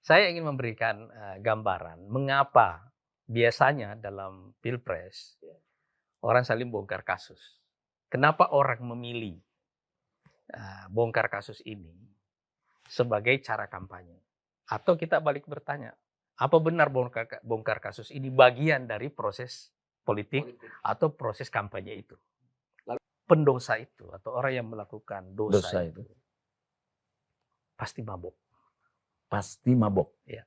Saya ingin memberikan, gambaran mengapa biasanya dalam pilpres orang saling bongkar kasus. Kenapa orang memilih, bongkar kasus ini sebagai cara kampanye? Atau kita balik bertanya, apa benar bongkar kasus ini bagian dari proses politik atau proses kampanye itu? Lalu pendosa itu atau orang yang melakukan dosa dosa itu itu pasti mabuk. pasti mabok. Ya.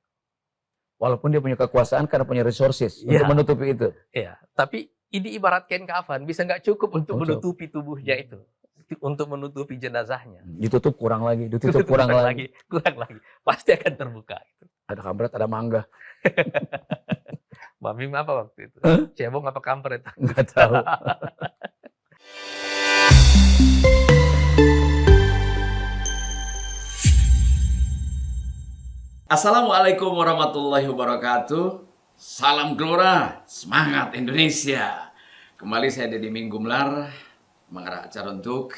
Walaupun dia punya kekuasaan karena punya resources Ya. untuk menutupi itu. Iya, tapi ini ibarat kain kafan, bisa nggak cukup untuk Cukup. menutupi tubuhnya itu, untuk menutupi jenazahnya. Ditutup kurang lagi, ditutup kurang lagi. Kurang lagi, pasti akan terbuka. Ada kampret, ada mangga. Mbak Mim apa waktu itu? Cebong apa kampret? Nggak tahu. Assalamualaikum warahmatullahi wabarakatuh. Salam Gelora, semangat Indonesia. Kembali saya Deddy Minggumlar mengarah acara untuk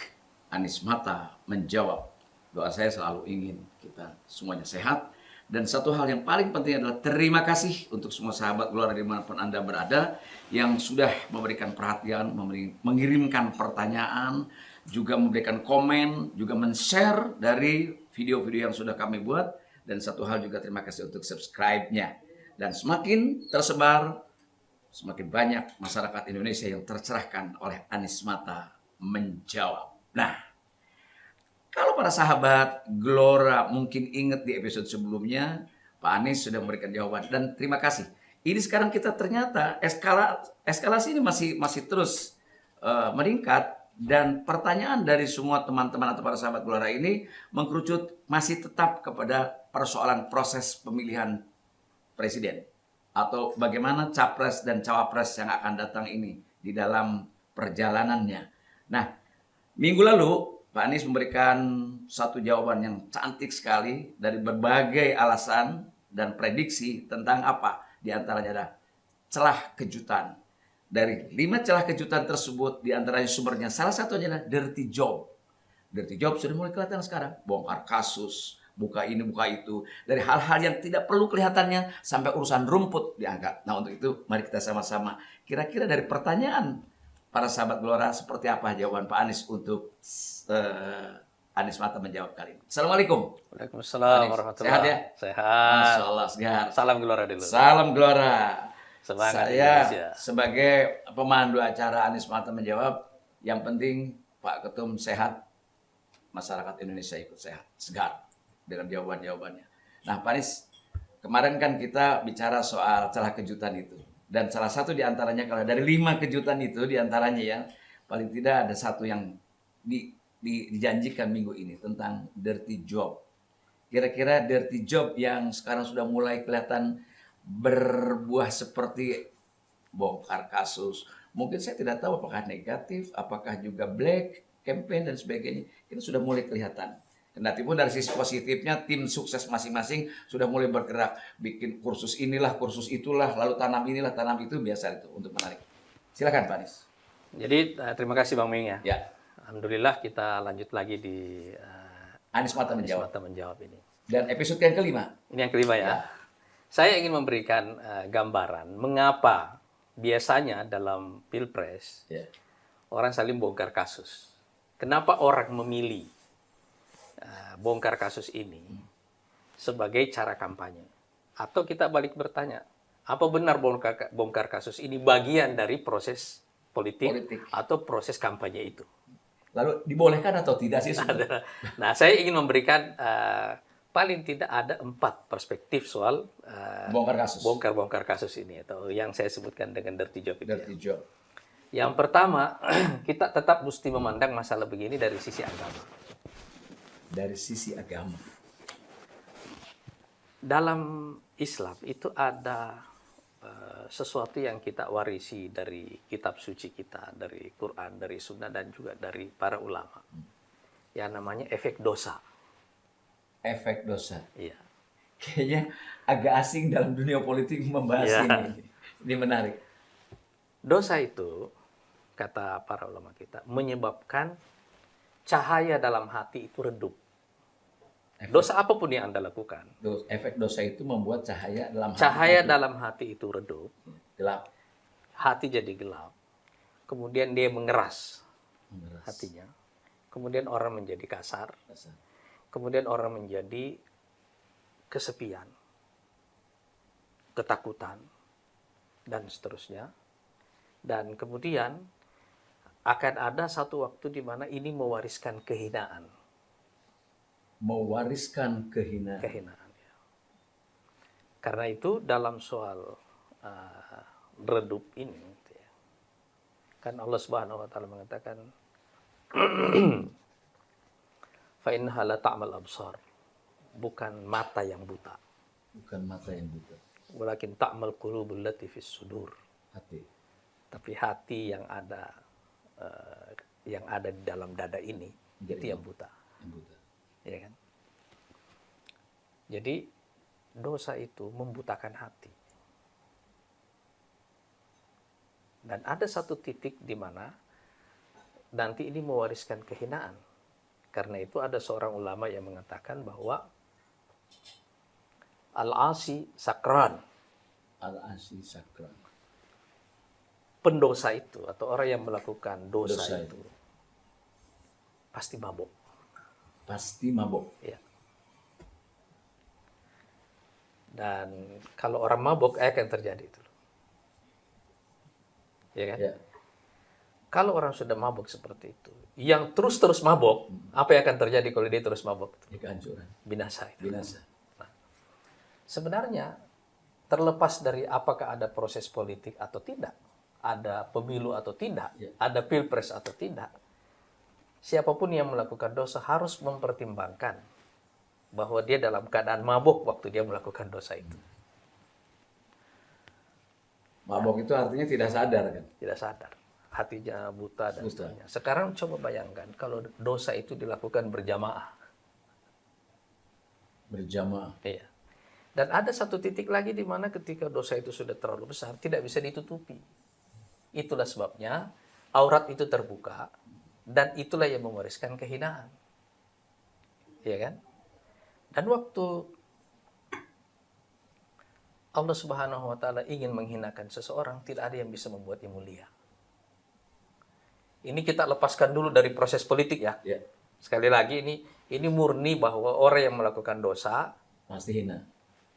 Anies Mata menjawab. Doa saya selalu ingin kita semuanya sehat. Dan satu hal yang paling penting adalah terima kasih untuk semua sahabat Gelora dimanapun Anda berada yang sudah memberikan perhatian, mengirimkan pertanyaan, juga memberikan komen, juga men-share dari video-video yang sudah kami buat. Dan satu hal juga terima kasih untuk subscribe-nya. Dan semakin tersebar, semakin banyak masyarakat Indonesia yang tercerahkan oleh Anies Mata menjawab. Nah, kalau para sahabat Gelora mungkin ingat di episode sebelumnya, Pak Anies sudah memberikan jawaban. Dan terima kasih. Ini sekarang kita ternyata eskalasi ini masih terus meningkat. Dan pertanyaan dari semua teman-teman atau para sahabat Gelora ini mengkerucut masih tetap kepada persoalan proses pemilihan presiden. Atau bagaimana capres dan cawapres yang akan datang ini di dalam perjalanannya. Nah, minggu lalu Pak Anies memberikan satu jawaban yang cantik sekali dari berbagai alasan dan prediksi tentang apa. Di antaranya ada celah kejutan. Dari 5 celah kejutan tersebut, di antaranya sumbernya salah satunya adalah dirty job. Dirty job sudah mulai kelihatan sekarang. Bongkar kasus, buka ini, buka itu. Dari hal-hal yang tidak perlu kelihatannya sampai urusan rumput diangkat. Nah, untuk itu mari kita sama-sama. Kira-kira dari pertanyaan para sahabat Gelora, seperti apa jawaban Pak Anies untuk Anies Mata menjawab kali ini. Assalamualaikum. Waalaikumsalam warahmatullahi Sehat ya? Sehat. Masya Allah, sehat. Salam Gelora dulu. Salam Gelora. Semangat Saya Indonesia. sebagai pemandu acara Anies Mata menjawab, yang penting Pak Ketum sehat, masyarakat Indonesia ikut sehat, segar dalam jawaban-jawabannya. Nah, Pak Anies, kemarin kan kita bicara soal celah kejutan itu. Dan salah satu diantaranya, kalau dari 5 kejutan itu diantaranya ya, paling tidak ada satu yang dijanjikan minggu ini tentang dirty job. Kira-kira dirty job yang sekarang sudah mulai kelihatan berbuah seperti bongkar kasus. Mungkin saya tidak tahu apakah negatif, apakah juga black campaign dan sebagainya. Itu sudah mulai kelihatan. Kendatipun dari sisi positifnya tim sukses masing-masing sudah mulai bergerak, bikin kursus inilah, kursus itulah, lalu tanam inilah, tanam itu, biasa itu untuk menarik. Silakan Pak Anies. Jadi terima kasih Bang Ming ya. Ya. Alhamdulillah kita lanjut lagi di Anies Mata Anies menjawab. Mata menjawab ini. Dan episode yang kelima. Ini yang kelima ya. Ya. Saya ingin memberikan gambaran mengapa biasanya dalam pilpres orang saling bongkar kasus. Kenapa orang memilih bongkar kasus ini sebagai cara kampanye? Atau kita balik bertanya, apa benar bongkar kasus ini bagian dari proses politik atau proses kampanye itu? Lalu dibolehkan atau tidak sih sebenarnya? Nah, saya ingin memberikan paling tidak ada 4 perspektif soal bongkar kasus ini atau yang saya sebutkan dengan dirty job itu. Dirty job. Yang pertama, kita tetap mesti memandang masalah begini dari sisi agama. Dari sisi agama. Dalam Islam itu ada sesuatu yang kita warisi dari kitab suci kita, dari Quran, dari Sunnah dan juga dari para ulama. Yang namanya efek dosa. Efek dosa. Iya. Kayaknya agak asing dalam dunia politik membahas ini. Ini menarik. Dosa itu, kata para ulama kita, menyebabkan cahaya dalam hati itu redup. Dosa apapun yang Anda lakukan, Efek dosa itu membuat cahaya dalam cahaya dalam hati itu redup, gelap. hati jadi gelap. Kemudian dia mengeras Mengeras. hatinya. Kemudian orang menjadi kasar. Kasar. Kemudian orang menjadi kesepian, ketakutan, dan seterusnya. Dan kemudian akan ada satu waktu di mana ini mewariskan kehinaan. Mewariskan kehinaan. Kehinaan. Ya. Karena itu dalam soal redup ini, gitu ya, kan Allah Subhanahu Wa Taala mengatakan, fa innaha la ta'mal absar, bukan mata yang buta, Bukan mata yang buta. walakin ta'mal qulubul lati fis sudur, Hati. tapi hati yang ada di dalam dada ini itu yang buta, Yang buta. ya kan? Jadi dosa itu membutakan hati. Dan ada satu titik di mana nanti ini mewariskan kehinaan. Karena itu ada seorang ulama yang mengatakan bahwa al-asi sakran, Al-asi sakran. pendosa itu atau orang yang melakukan dosa Dosa itu pasti mabuk. Pasti mabok. Ya. Dan kalau orang mabuk akan terjadi itu. Ya kan? Ya. Kalau orang sudah mabuk seperti itu, yang terus-terus mabuk, apa yang akan terjadi kalau dia terus mabuk? Ya, kehancuran. Binasa itu. Binasa. Sebenarnya terlepas dari apakah ada proses politik atau tidak, ada pemilu atau tidak, Ya. ada pilpres atau tidak, siapapun yang melakukan dosa harus mempertimbangkan bahwa dia dalam keadaan mabuk waktu dia melakukan dosa itu. Mabok itu artinya tidak sadar kan? Tidak sadar, hatinya buta dan Buta. seterusnya. Sekarang coba bayangkan kalau dosa itu dilakukan berjamaah. Berjamaah. Iya. Dan ada satu titik lagi di mana ketika dosa itu sudah terlalu besar, tidak bisa ditutupi. Itulah sebabnya aurat itu terbuka, dan itulah yang mewariskan kehinaan. Ya kan? Dan waktu Allah Subhanahu wa Ta'ala ingin menghinakan seseorang, tidak ada yang bisa membuatnya mulia. Ini kita lepaskan dulu dari proses politik ya. Ya. Sekali lagi ini murni bahwa orang yang melakukan dosa Pasti hina.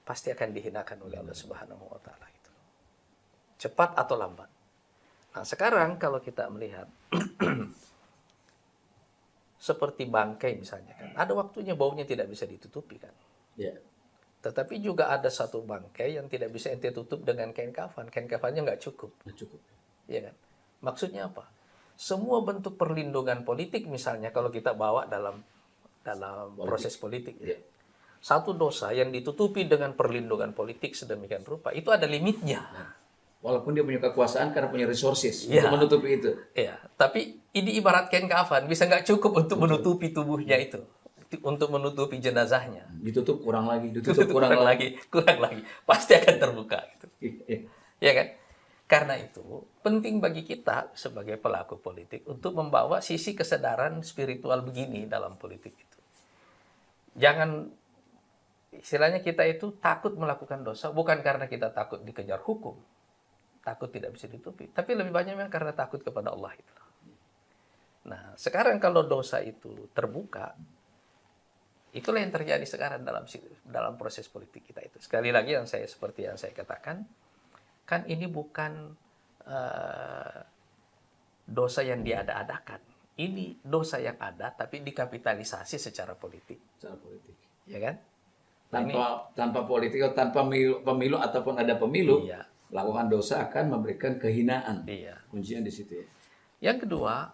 pasti akan dihinakan oleh Allah Subhanahu wa Ta'ala itu. Cepat atau lambat. Nah, sekarang kalau kita melihat seperti bangkai misalnya kan, ada waktunya baunya tidak bisa ditutupi kan. Ya. Tetapi juga ada satu bangkai yang tidak bisa ente tutup dengan kain kafan. Kain kafannya nggak cukup. Nggak cukup. Ya kan? Maksudnya apa? Semua bentuk perlindungan politik misalnya kalau kita bawa dalam proses politik. Ya. Satu dosa yang ditutupi dengan perlindungan politik sedemikian rupa, itu ada limitnya. Walaupun dia punya kekuasaan karena punya resources Ya. untuk menutupi itu. Ya, tapi ini ibarat kain kafan, bisa nggak cukup untuk menutupi tubuhnya itu. Untuk menutupi jenazahnya. Ditutup kurang lagi, ditutup kurang lagi. kurang lagi. Pasti akan terbuka. Gitu. Iya. Ya kan? Karena itu, penting bagi kita sebagai pelaku politik untuk membawa sisi kesadaran spiritual begini dalam politik itu. Jangan, istilahnya kita itu takut melakukan dosa, bukan karena kita takut dikejar hukum, takut tidak bisa ditutupi, tapi lebih banyak memang karena takut kepada Allah itu. Nah, sekarang kalau dosa itu terbuka, itulah yang terjadi sekarang dalam proses politik kita itu. Sekali lagi seperti yang saya katakan, kan ini bukan dosa yang diada-adakan. Ini dosa yang ada tapi dikapitalisasi secara politik. Secara politik. Ya kan? Tanpa politik atau tanpa pemilu ataupun ada pemilu, Iya. melakukan dosa akan memberikan kehinaan. Iya. Kuncinya di situ ya. Yang kedua,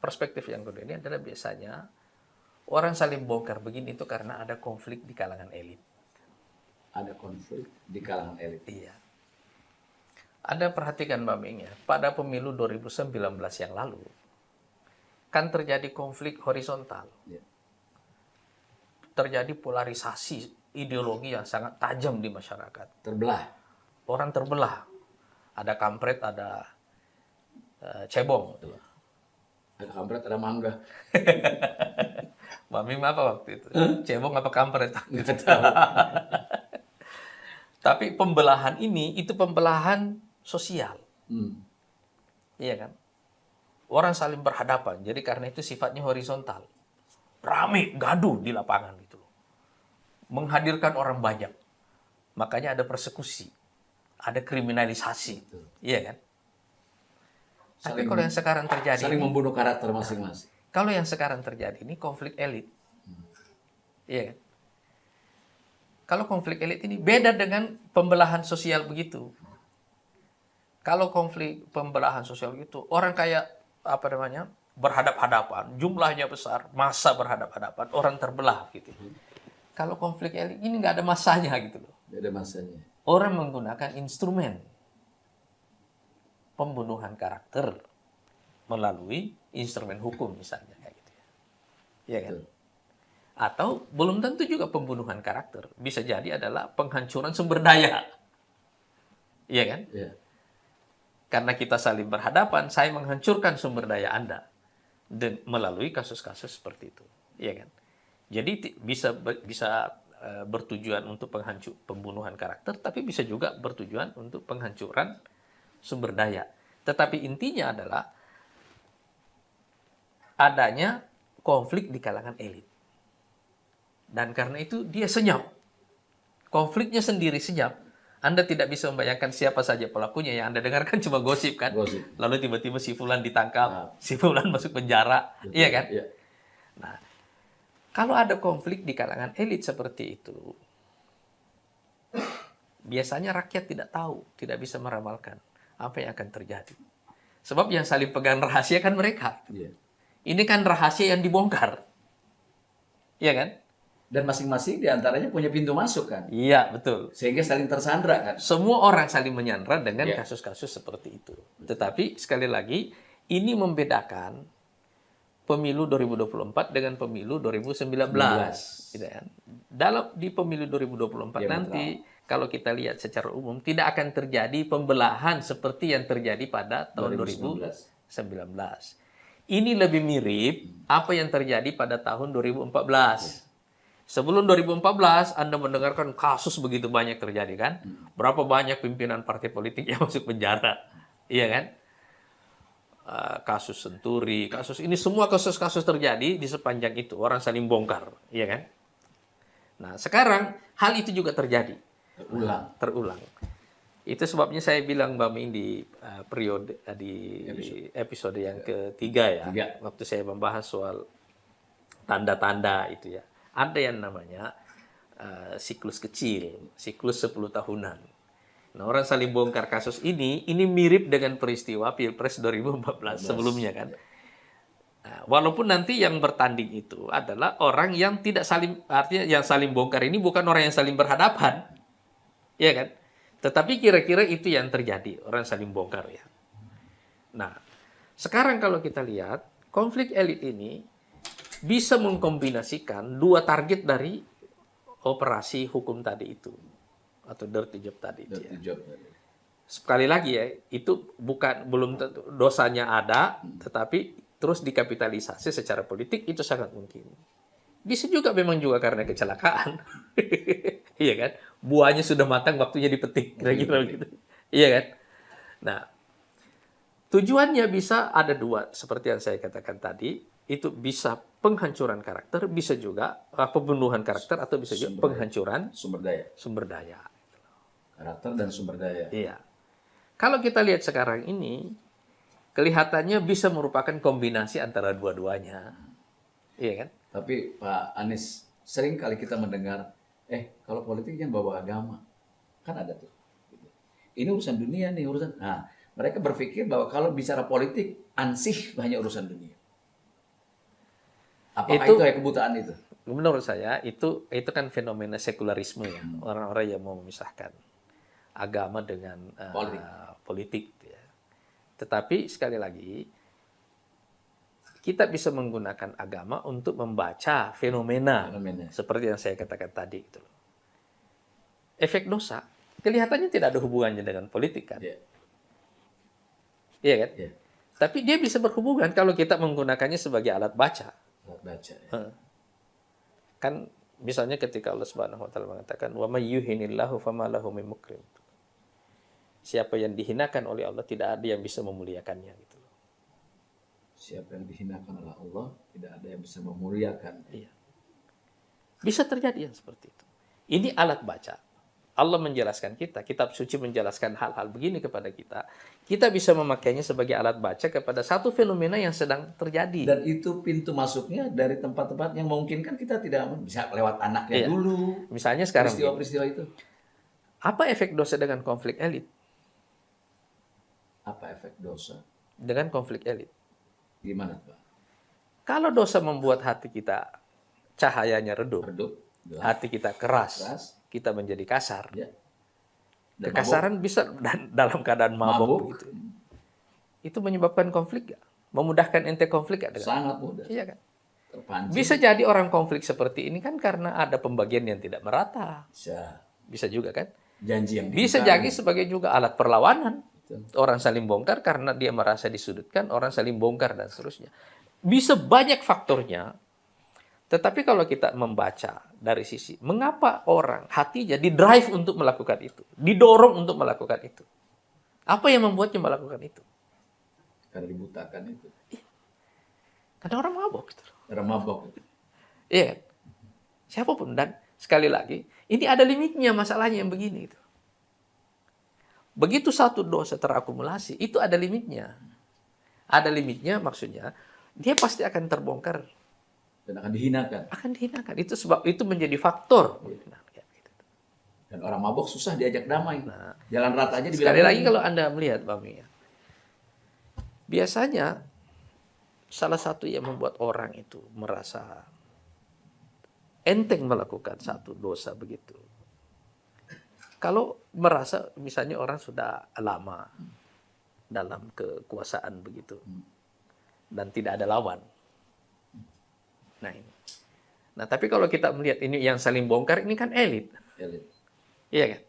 perspektif yang kedua ini adalah biasanya orang saling bongkar begini itu karena ada konflik di kalangan elit. Ada konflik di kalangan elit. Iya. Ada perhatikan Mbak Ming ya, pada pemilu 2019 yang lalu, kan terjadi konflik horizontal. Ya. Terjadi polarisasi ideologi yang sangat tajam di masyarakat. Terbelah. Orang terbelah. Ada kampret, ada cebong. Ada kampret, ada mangga. Mami apa waktu itu? Cebong apa kampret? Nggak tahu. Tapi pembelahan ini itu pembelahan sosial. Iya kan? Orang saling berhadapan. Jadi karena itu sifatnya horizontal. Rame, gaduh di lapangan gitu loh. Menghadirkan orang banyak. Makanya ada persekusi. Ada kriminalisasi. Iya kan? Tapi kalau yang sekarang terjadi Saling ini, membunuh karakter masing-masing. kalau yang sekarang terjadi ini konflik elit. Iya kan? Kalau konflik elit ini beda dengan pembelahan sosial begitu. Kalau konflik pembelahan sosial gitu, orang kayak apa namanya? Berhadap-hadapan, jumlahnya besar, massa berhadap-hadapan, orang terbelah gitu. Kalau konflik elit ini nggak ada masanya gitu loh. Beda masanya. Orang menggunakan instrumen pembunuhan karakter melalui instrumen hukum misalnya kayak gitu ya. Iya kan? Betul. Atau belum tentu juga pembunuhan karakter, bisa jadi adalah penghancuran sumber daya. Iya kan? Iya. Karena kita saling berhadapan, saya menghancurkan sumber daya Anda dan melalui kasus-kasus seperti itu. Iya kan? Jadi bisa bertujuan untuk pembunuhan karakter, tapi bisa juga bertujuan untuk penghancuran sumber daya. Tetapi intinya adalah adanya konflik di kalangan elit. Dan karena itu dia senyap. Konfliknya sendiri senyap. Anda tidak bisa membayangkan siapa saja pelakunya. Yang Anda dengarkan cuma gosip kan. Gosip. Lalu tiba-tiba si Fulan ditangkap, si Fulan masuk penjara. Betul. Iya kan? Iya. Nah, kalau ada konflik di kalangan elit seperti itu, biasanya rakyat tidak tahu, tidak bisa meramalkan apa yang akan terjadi. Sebab yang saling pegang rahasia kan mereka. Iya. Ini kan rahasia yang dibongkar. Iya kan? Dan masing-masing diantaranya punya pintu masuk kan. Iya, betul. Sehingga saling tersandra kan. Semua orang saling menyandra dengan Iya. kasus-kasus seperti itu. Tetapi sekali lagi, ini membedakan pemilu 2024 dengan pemilu 2019. Gitu kan? Di pemilu 2024 Iya, nanti, kalau kita lihat secara umum, tidak akan terjadi pembelahan seperti yang terjadi pada tahun 2019. Ini lebih mirip apa yang terjadi pada tahun 2014. Sebelum 2014, Anda mendengarkan kasus begitu banyak terjadi kan? Berapa banyak pimpinan partai politik yang masuk penjara? Iya kan? Kasus Senturi, kasus ini semua kasus-kasus terjadi di sepanjang itu. Orang saling bongkar, iya kan? Nah, sekarang hal itu juga terjadi. Terulang. Itu sebabnya saya bilang Mbak Ming di episode yang ketiga ya. Waktu saya membahas soal tanda-tanda itu ya. Ada yang namanya siklus kecil, siklus 10 tahunan. Nah, orang saling bongkar kasus ini mirip dengan peristiwa Pilpres 2014 sebelumnya kan. Nah, walaupun nanti yang bertanding itu adalah orang yang tidak saling, artinya yang saling bongkar ini bukan orang yang saling berhadapan. Ya kan? Tetapi kira-kira itu yang terjadi, orang saling bongkar ya. Nah, sekarang kalau kita lihat, konflik elit ini bisa mengkombinasikan dua target dari operasi hukum tadi itu. Atau dirty job tadi. Sekali lagi ya, itu belum tentu dosanya ada, tetapi terus dikapitalisasi secara politik itu sangat mungkin. Bisa juga memang juga karena kecelakaan. Iya kan? Buahnya sudah matang, waktunya dipetik. Kira-kira begitu. Iya kan? Nah, tujuannya bisa ada dua, seperti yang saya katakan tadi. Itu bisa penghancuran karakter, bisa juga pembunuhan karakter, atau bisa juga penghancuran sumber daya. Karakter dan sumber daya. Iya. Kalau kita lihat sekarang ini, kelihatannya bisa merupakan kombinasi antara dua-duanya. Iya kan? Tapi Pak Anies, sering kali kita mendengar, kalau politik yang bawa agama. Kan ada tuh. Ini urusan dunia nih, urusan. Nah, mereka berpikir bahwa kalau bicara politik, ansih hanya urusan dunia. Apakah itu kebutaan itu? Menurut saya, itu kan fenomena sekularisme ya. Orang-orang yang mau memisahkan agama dengan politik. Ya. Tetapi sekali lagi, kita bisa menggunakan agama untuk membaca fenomena. Seperti yang saya katakan tadi. Gitu. Efek dosa, kelihatannya tidak ada hubungannya dengan politik kan? Iya kan? Tapi dia bisa berhubungan kalau kita menggunakannya sebagai alat baca. Alat baca. Ya. Kan misalnya ketika Allah Subhanahu wa taala mengatakan wa may yuhinillahu fama lahu min mukrim. Siapa yang dihinakan oleh Allah tidak ada yang bisa memuliakannya gitu. Siapa yang dihinakan oleh Allah tidak ada yang bisa memuliakan. Iya. Bisa terjadi yang seperti itu. Ini alat baca. Allah menjelaskan kita, kitab suci menjelaskan hal-hal begini kepada kita. Kita bisa memakainya sebagai alat baca kepada satu fenomena yang sedang terjadi. Dan itu pintu masuknya dari tempat-tempat yang memungkinkan kita tidak bisa lewat anaknya Iya. dulu. Misalnya sekarang Peristiwa-peristiwa itu. apa efek dosa dengan konflik elit? Apa efek dosa? Dengan konflik elit. Gimana, Pak? Kalau dosa membuat hati kita cahayanya redup, Redup, gelap, hati kita keras, keras, kita menjadi kasar. ya. Dan Kekasaran bisa dalam keadaan mabuk mabuk, gitu. Itu menyebabkan konflik gak? Memudahkan ente konflik gak? sangat mudah Iya kan? terpancing. Bisa jadi orang konflik seperti ini kan karena ada pembagian yang tidak merata. Bisa juga kan? Janji yang Bisa diingkari. jadi sebagai juga alat perlawanan. Betul. Orang saling bongkar karena dia merasa disudutkan, orang saling bongkar dan seterusnya. Bisa banyak faktornya. Tetapi kalau kita membaca dari sisi, mengapa orang hatinya didrive untuk melakukan itu? Didorong untuk melakukan itu. Apa yang membuatnya melakukan itu? Karena dibutakan itu. Karena orang mabok. Gitu. Karena mabok. Iya kan? Siapapun. Dan sekali lagi, ini ada limitnya masalahnya yang begini. Gitu. Begitu satu dosa terakumulasi, itu ada limitnya. Ada limitnya maksudnya, dia pasti akan terbongkar. Dan akan dihinakan. Akan dihinakan. Itu sebab itu menjadi faktor. Dan orang mabok susah diajak damai. Nah, Jalan rata aja dibilang. sekali lagi kalau Anda melihat, Bang Mia, biasanya salah satu yang membuat orang itu merasa enteng melakukan satu dosa begitu. Kalau merasa misalnya orang sudah lama dalam kekuasaan begitu dan tidak ada lawan. Nah ini. Nah tapi kalau kita melihat ini yang saling bongkar ini kan elit. Elit. Iya kan?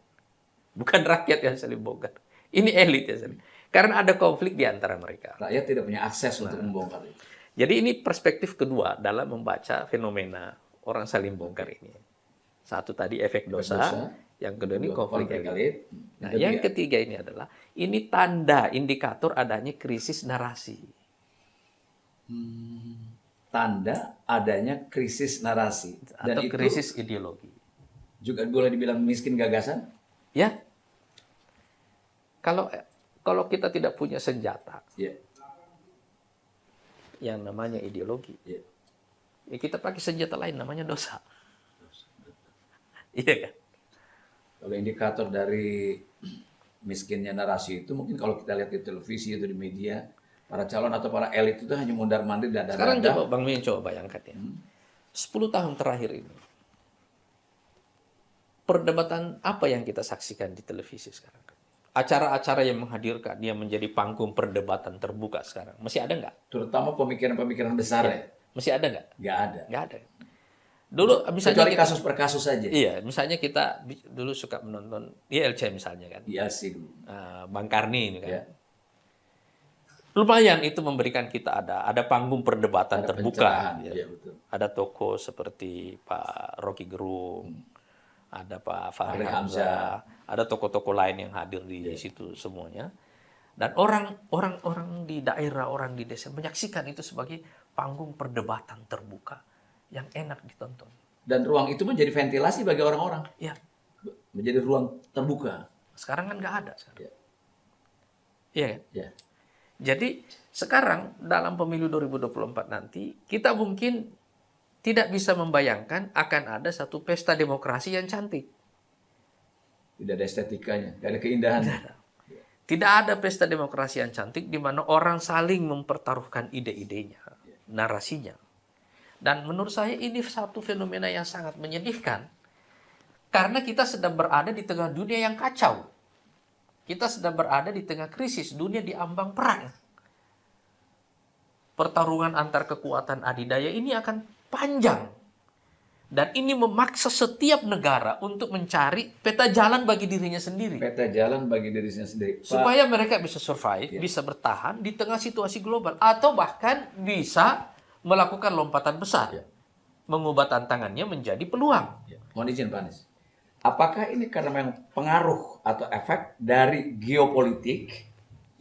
Bukan rakyat yang saling bongkar. Ini elit yang saling. Karena ada konflik di antara mereka. Rakyat tidak punya akses untuk membongkar itu. Jadi ini perspektif kedua dalam membaca fenomena orang saling bongkar ini. Satu tadi efek dosa, yang kedua ini konflik elit. Nah, yang ketiga ini adalah ini tanda indikator adanya krisis narasi. Tanda adanya krisis narasi. Dan Atau itu krisis ideologi. juga boleh dibilang miskin gagasan. Ya. Kalau kita tidak punya senjata Ya. yang namanya ideologi, Ya. ya kita pakai senjata lain namanya dosa. Iya kan? Kalau indikator dari miskinnya narasi itu mungkin kalau kita lihat di televisi atau di media, para calon atau para elit itu hanya mondar-mandir dada-dada. Sekarang coba Bang Min coba bayangkan ya. 10 tahun terakhir ini. Perdebatan apa yang kita saksikan di televisi sekarang? Acara-acara yang menghadirkan dia menjadi panggung perdebatan terbuka sekarang. Masih ada nggak? Terutama pemikiran-pemikiran besar ya. Masih ada nggak? Nggak ada. Nggak ada. Dulu misalnya Kecuali kita, kasus per kasus saja. iya, misalnya kita dulu suka menonton ILC misalnya kan. Iya sih dulu. Bang Karni ini kan. Ya. Lumayan itu memberikan kita ada panggung perdebatan Ada terbuka. pencerahan, Ya. iya, betul. Ada tokoh seperti Pak Rocky Gerung, ada Pak Fahri Fahri Hamzah, ada tokoh-tokoh lain yang hadir di situ semuanya. Dan orang di daerah, orang di desa menyaksikan itu sebagai panggung perdebatan terbuka yang enak ditonton. Dan ruang itu menjadi ventilasi bagi orang-orang. Ya, Menjadi ruang terbuka. sekarang kan nggak ada. Sekarang. Ya. Iya kan? Ya. Jadi sekarang dalam pemilu 2024 nanti kita mungkin tidak bisa membayangkan akan ada satu pesta demokrasi yang cantik. Tidak ada estetikanya, tidak ada keindahannya. Tidak ada pesta demokrasi yang cantik di mana orang saling mempertaruhkan ide-idenya, narasinya. Dan menurut saya ini satu fenomena yang sangat menyedihkan. Karena kita sedang berada di tengah dunia yang kacau. Kita sedang berada di tengah krisis, dunia diambang perang. Pertarungan antar kekuatan adidaya ini akan panjang. Dan ini memaksa setiap negara untuk mencari peta jalan bagi dirinya sendiri. Peta jalan bagi dirinya sendiri. Pak, Supaya mereka bisa survive, bisa bertahan di tengah situasi global. Atau bahkan bisa melakukan lompatan besar. Mengubah tantangannya menjadi peluang. mohon izin Pak Anies. Apakah ini karena memang pengaruh atau efek dari geopolitik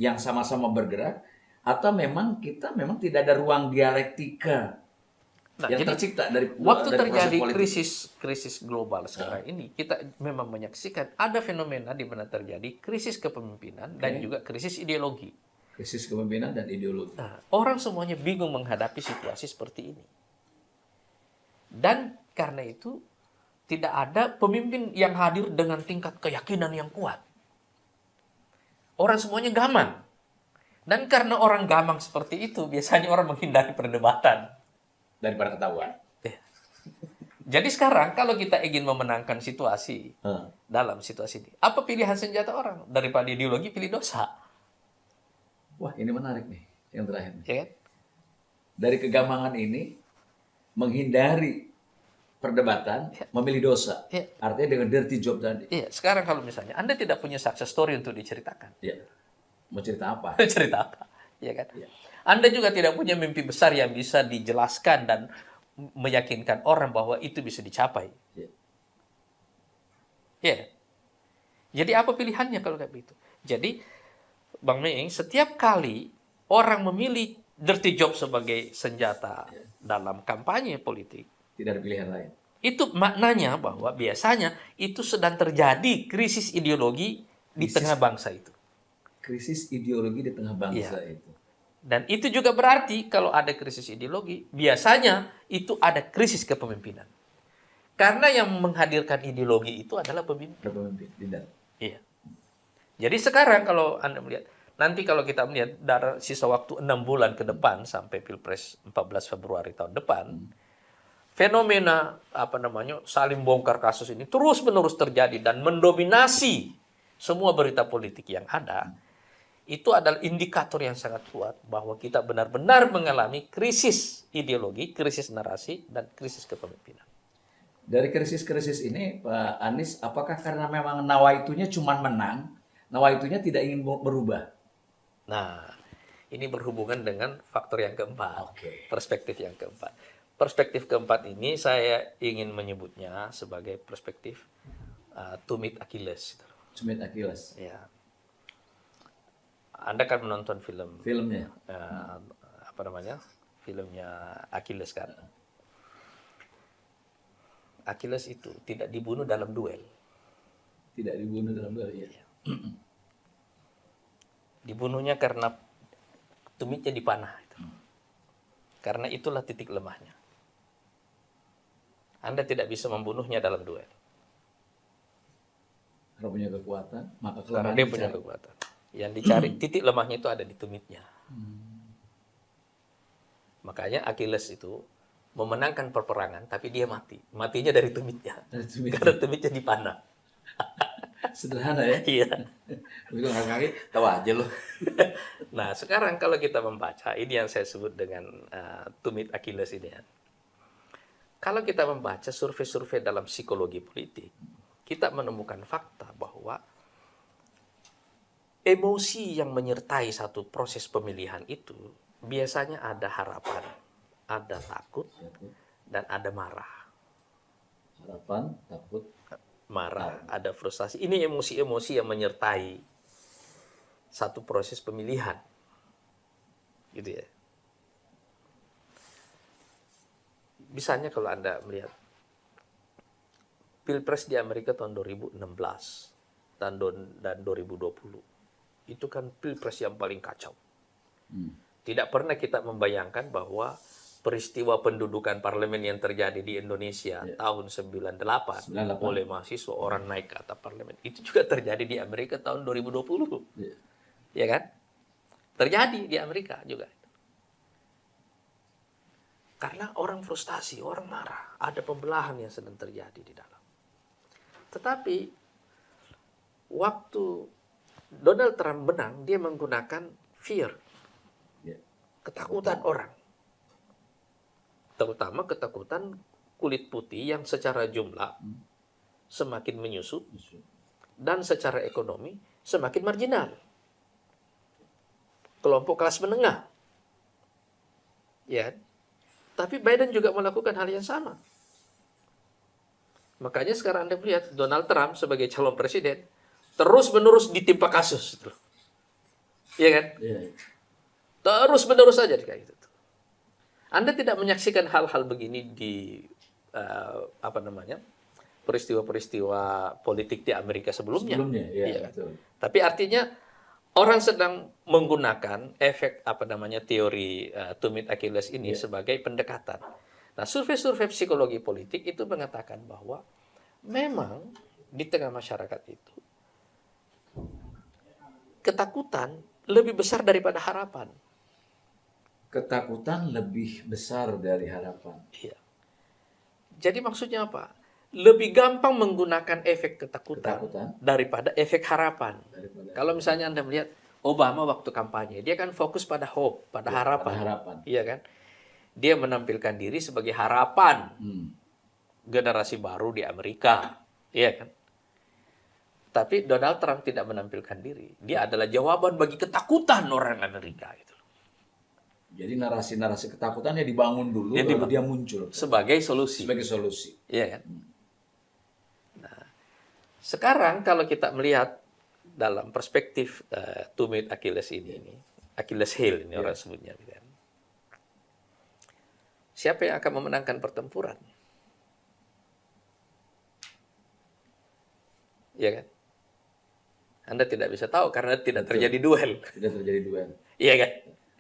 yang sama-sama bergerak, atau memang kita memang tidak ada ruang dialektika yang jadi, tercipta dari waktu dari terjadi proses politik? krisis global sekarang ini, kita memang menyaksikan ada fenomena di mana terjadi krisis kepemimpinan dan juga krisis ideologi. Krisis kepemimpinan dan ideologi. Nah, orang semuanya bingung menghadapi situasi seperti ini. Dan karena itu tidak ada pemimpin yang hadir dengan tingkat keyakinan yang kuat. Orang semuanya gamang. Dan karena orang gamang seperti itu, biasanya orang menghindari perdebatan. Daripada ketahuan. Jadi sekarang kalau kita ingin memenangkan situasi dalam situasi ini, apa pilihan senjata orang? Daripada ideologi, pilih dosa. Wah, ini menarik nih, yang terakhir nih. Ya kan? Dari kegamangan ini, menghindari perdebatan, memilih dosa. Ya. Artinya dengan dirty job tadi. Iya, sekarang kalau misalnya Anda tidak punya success story untuk diceritakan. Ya. Mau cerita apa? Cerita apa? Ya kan? Anda juga tidak punya mimpi besar yang bisa dijelaskan dan meyakinkan orang bahwa itu bisa dicapai. Ya. Jadi apa pilihannya kalau kayak begitu? Jadi Bang Meing, setiap kali orang memilih dirty job sebagai senjata dalam kampanye politik, Tidak ada pilihan lain. itu maknanya bahwa biasanya itu sedang terjadi krisis ideologi di tengah bangsa itu. Krisis ideologi di tengah bangsa itu. Dan itu juga berarti kalau ada krisis ideologi, biasanya itu ada krisis kepemimpinan. Karena yang menghadirkan ideologi itu adalah pemimpin. Pemimpin, tidak. Iya. Jadi sekarang kalau Anda melihat, nanti kalau kita melihat dari sisa waktu 6 bulan ke depan sampai Pilpres 14 Februari tahun depan, fenomena saling bongkar kasus ini terus-menerus terjadi dan mendominasi semua berita politik yang ada. Itu adalah indikator yang sangat kuat bahwa kita benar-benar mengalami krisis ideologi, krisis narasi, dan krisis kepemimpinan. Dari krisis-krisis ini, Pak Anies, apakah karena memang nawaitunya cuma menang, nawaitunya tidak ingin berubah? Nah, ini berhubungan dengan faktor yang keempat, Oke. perspektif yang keempat. Perspektif keempat ini saya ingin menyebutnya sebagai perspektif tumit Achilles. Tumit Achilles. Ya. Anda kan menonton Filmnya. Filmnya Achilles kan. Achilles itu tidak dibunuh dalam duel. Tidak dibunuh dalam duel, ya. Dibunuhnya karena tumitnya dipanah. Karena itulah titik lemahnya. Anda tidak bisa membunuhnya dalam duel. Kalau punya kekuatan, maka Karena kelemahan dia punya kekuatan. Yang dicari titik lemahnya itu ada di tumitnya. Makanya Achilles itu memenangkan peperangan, tapi dia mati. Matinya dari tumitnya. Karena tumitnya dipanah. Sederhana ya? Iya. Tapi kalau kaki, tahu aja loh. Nah, sekarang kalau kita membaca, ini yang saya sebut dengan tumit Achilles ini ya. Kalau kita membaca survei-survei dalam psikologi politik, kita menemukan fakta bahwa emosi yang menyertai satu proses pemilihan itu biasanya ada harapan, ada takut, dan ada marah. Harapan, takut, marah, ada frustasi. Ini emosi-emosi yang menyertai satu proses pemilihan. Gitu ya. Misalnya kalau Anda melihat Pilpres di Amerika tahun 2016 dan 2020. Itu kan Pilpres yang paling kacau. Tidak pernah kita membayangkan bahwa peristiwa pendudukan parlemen yang terjadi di Indonesia tahun 98 oleh mahasiswa orang naik ke atap parlemen itu juga terjadi di Amerika tahun 2020. Ya kan? Terjadi di Amerika juga. Karena orang frustasi, orang marah, ada pembelahan yang sedang terjadi di dalam. Tetapi waktu Donald Trump menang, dia menggunakan fear, ketakutan orang. Terutama ketakutan kulit putih yang secara jumlah semakin menyusut dan secara ekonomi semakin marginal. Kelompok kelas menengah. Ya. Tapi Biden juga melakukan hal yang sama. Makanya sekarang Anda melihat Donald Trump sebagai calon presiden terus-menerus ditimpa kasus. Iya kan? Terus-menerus saja kayak gitu. Anda tidak menyaksikan hal-hal begini di peristiwa-peristiwa politik di Amerika sebelumnya. Iya, kan? betul. Tapi artinya orang sedang menggunakan efek teori tumit Achilles ini sebagai pendekatan. Nah, survei-survei psikologi politik itu mengatakan bahwa memang di tengah masyarakat itu ketakutan lebih besar daripada harapan. Ketakutan lebih besar dari harapan. Iya. Jadi maksudnya apa? Lebih gampang menggunakan efek ketakutan daripada efek harapan. Kalau misalnya Anda melihat Obama waktu kampanye, dia kan fokus pada hope, pada harapan. Iya kan? Dia menampilkan diri sebagai harapan generasi baru di Amerika. Iya kan? Tapi Donald Trump tidak menampilkan diri. Dia adalah jawaban bagi ketakutan orang Amerika. Gitu. Jadi narasi-narasi ketakutannya dibangun dulu, lalu dia muncul. Sebagai solusi. Iya kan? Nah, sekarang kalau kita melihat dalam perspektif tumit Achilles ini, Achilles heel ini orang sebutnya. Kan? Siapa yang akan memenangkan pertempuran? Iya kan? Anda tidak bisa tahu karena tidak terjadi duel. Tidak terjadi duel. Iya kan?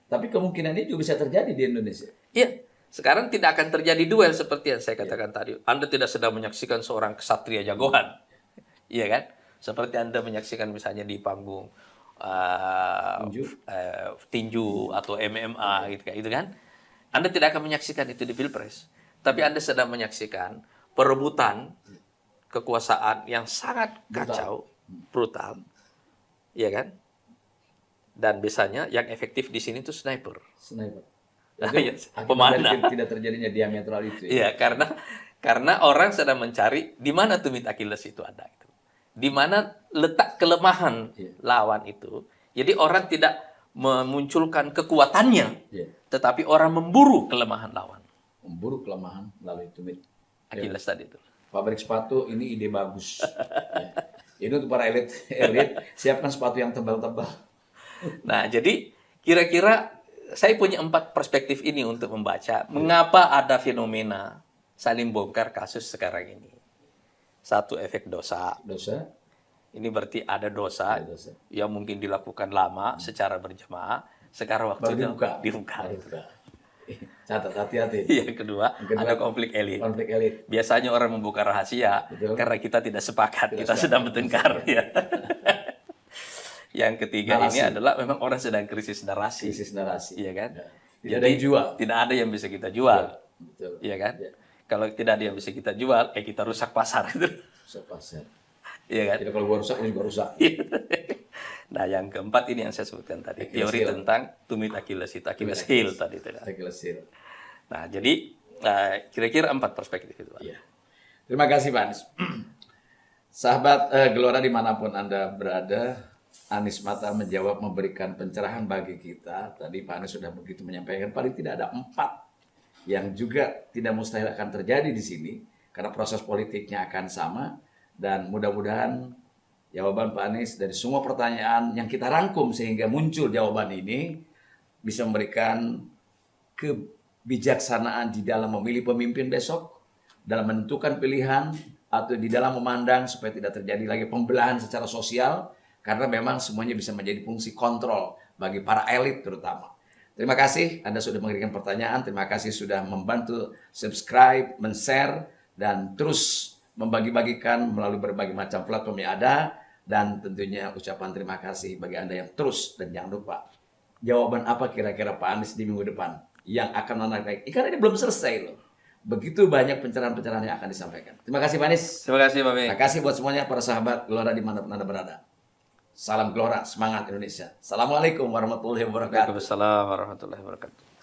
Tapi kemungkinan ini juga bisa terjadi di Indonesia. Iya. Sekarang tidak akan terjadi duel seperti yang saya katakan tadi. Anda tidak sedang menyaksikan seorang ksatria jagoan. Iya kan? Seperti Anda menyaksikan misalnya di panggung tinju atau MMA gitu kan? Anda tidak akan menyaksikan itu di Pilpres. Tapi Anda sedang menyaksikan perebutan kekuasaan yang sangat kacau, brutal. Iya kan? Dan biasanya yang efektif di sini itu sniper. Nah, ya, pemanah. Tidak terjadinya diametral itu. Iya, karena orang sedang mencari di mana tumit Achilles itu ada. Gitu. Di mana letak kelemahan lawan itu. Jadi orang tidak memunculkan kekuatannya, tetapi orang memburu kelemahan lawan. Memburu kelemahan melalui tumit Achilles tadi itu. Pabrik sepatu ini ide bagus. Ini untuk para elit, siapkan sepatu yang tebal-tebal. Nah, jadi kira-kira saya punya 4 perspektif ini untuk membaca mengapa ada fenomena saling bongkar kasus sekarang ini. 1, efek dosa. Ini berarti ada dosa yang mungkin dilakukan lama secara berjamaah, sekarang waktunya dibuka. Catat, hati-hati. Yang kedua, ada konflik elit. Biasanya orang membuka rahasia karena kita tidak sepakat, kita sedang bertengkar. Ya. Yang ketiga ini adalah memang orang sedang krisis narasi. Iya kan? Tidak ada yang bisa kita jual. Iya kan? Kalau tidak ada yang bisa kita jual, kita rusak pasar. Rusak pasar. Iya kan? Jadi kalau gua rusak, ini juga rusak. Nah, yang keempat ini yang saya sebutkan tadi, teori tentang tumit Achilles itu, Achilles heel tadi itu. Nah, jadi kira-kira 4 perspektif itu. Iya. Terima kasih Pak Anies. Sahabat Gelora dimanapun Anda berada, Anies Mata menjawab, memberikan pencerahan bagi kita. Tadi Pak Anies sudah begitu menyampaikan, paling tidak ada 4 yang juga tidak mustahil akan terjadi di sini, karena proses politiknya akan sama. Dan mudah-mudahan jawaban Pak Anies dari semua pertanyaan yang kita rangkum sehingga muncul jawaban ini bisa memberikan kebijaksanaan di dalam memilih pemimpin besok, dalam menentukan pilihan, atau di dalam memandang supaya tidak terjadi lagi pembelahan secara sosial, karena memang semuanya bisa menjadi fungsi kontrol bagi para elit terutama. Terima kasih Anda sudah mengirimkan pertanyaan, terima kasih sudah membantu subscribe, men-share, dan terus membagi-bagikan melalui berbagai macam platform yang ada. Dan tentunya ucapan terima kasih bagi Anda yang terus, dan jangan lupa jawaban apa kira-kira Pak Anies di minggu depan yang akan menarik. Karena ini belum selesai loh. Begitu banyak pencerahan-pencerahan yang akan disampaikan. Terima kasih Pak Anies. Terima kasih Pak Beng. Terima kasih buat semuanya para sahabat Gelora dimanapun Anda berada. Salam Gelora, semangat Indonesia. Assalamualaikum warahmatullahi wabarakatuh. Waalaikumsalam warahmatullahi wabarakatuh.